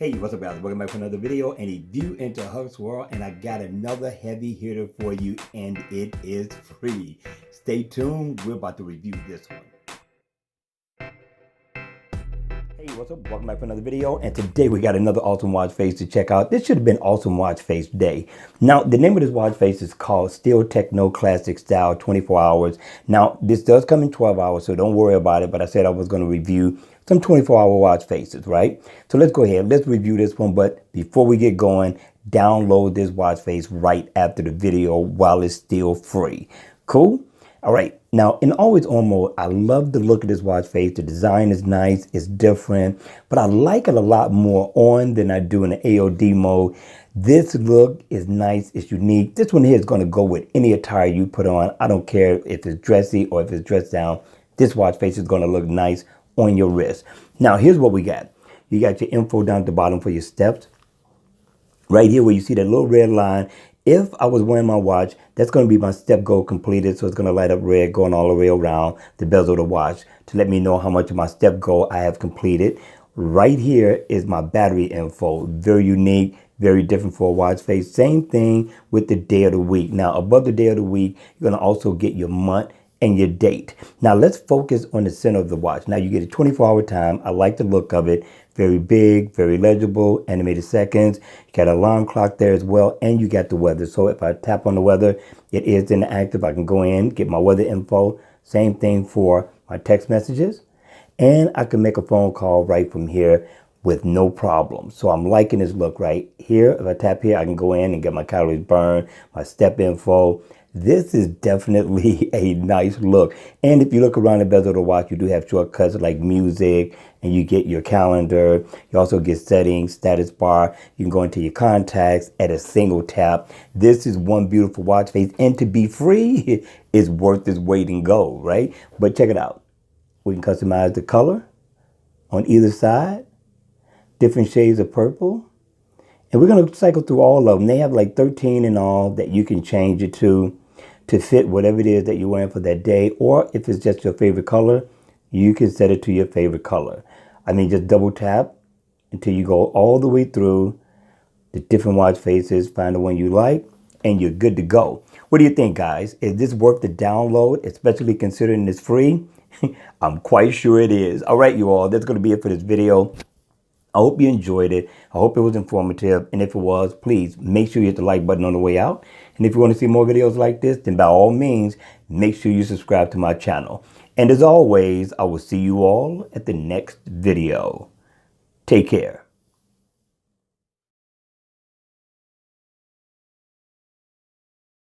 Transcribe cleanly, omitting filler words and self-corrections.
Hey, what's up guys? Welcome back to another video and a view into Huck's world, and I got another heavy hitter for you and it is free. Stay tuned, we're about to review this one. Hey, what's up? Welcome back to another video, and today we got another awesome watch face to check out. This should have been awesome watch face day. Now, the name of this watch face is called Still Techno Classic Style 24 hours. Now, this does come in 12 hours, so don't worry about it, but I said I was going to review some 24-hour watch faces, right? So let's go ahead, let's review this one, but before we get going, download this watch face right after the video while it's still free. Cool? All right, now in always on mode, I love the look of this watch face. The design is nice, it's different, but I like it a lot more on than I do in the AOD mode. This look is nice, it's unique. This one here is gonna go with any attire you put on. I don't care if it's dressy or if it's dressed down. This watch face is gonna look nice on your wrist. Now here's what we got. You got your info down at the bottom for your steps. Right here where you see that little red line, if I was wearing my watch, that's going to be my step goal completed. So it's going to light up red going all the way around the bezel of the watch to let me know how much of my step goal I have completed. Right here is my battery info. Very unique, very different for a watch face. Same thing with the day of the week. Now above the day of the week, you're going to also get your month and your date. Now let's focus on the center of the watch. Now you get a 24-hour time. I like the look of it. Very big, very legible, animated seconds. You got an alarm clock there as well, and you got the weather. So if I tap on the weather, it is inactive. I can go in, get my weather info. Same thing for my text messages. And I can make a phone call right from here with no problem. So I'm liking this look right here. If I tap here, I can go in and get my calories burned, my step info. This is definitely a nice look. And if you look around the bezel of the watch, you do have shortcuts like music, and you get your calendar. You also get settings, status bar. You can go into your contacts at a single tap. This is one beautiful watch face, and to be free is worth its weight in gold, right? But check it out. We can customize the color on either side, different shades of purple. And we're going to cycle through all of them. They have like 13 in all that you can change it to fit whatever it is that you're wearing for that day. Or if it's just your favorite color, you can set it to your favorite color. I mean, just double tap until you go all the way through the different watch faces, find the one you like, and you're good to go. What do you think, guys? Is this worth the download, especially considering it's free? I'm quite sure it is. All right, you all, that's going to be it for this video. I hope you enjoyed it. I hope it was informative. And if it was, please make sure you hit the like button on the way out. And if you want to see more videos like this, then by all means, make sure you subscribe to my channel. And as always, I will see you all at the next video. Take care.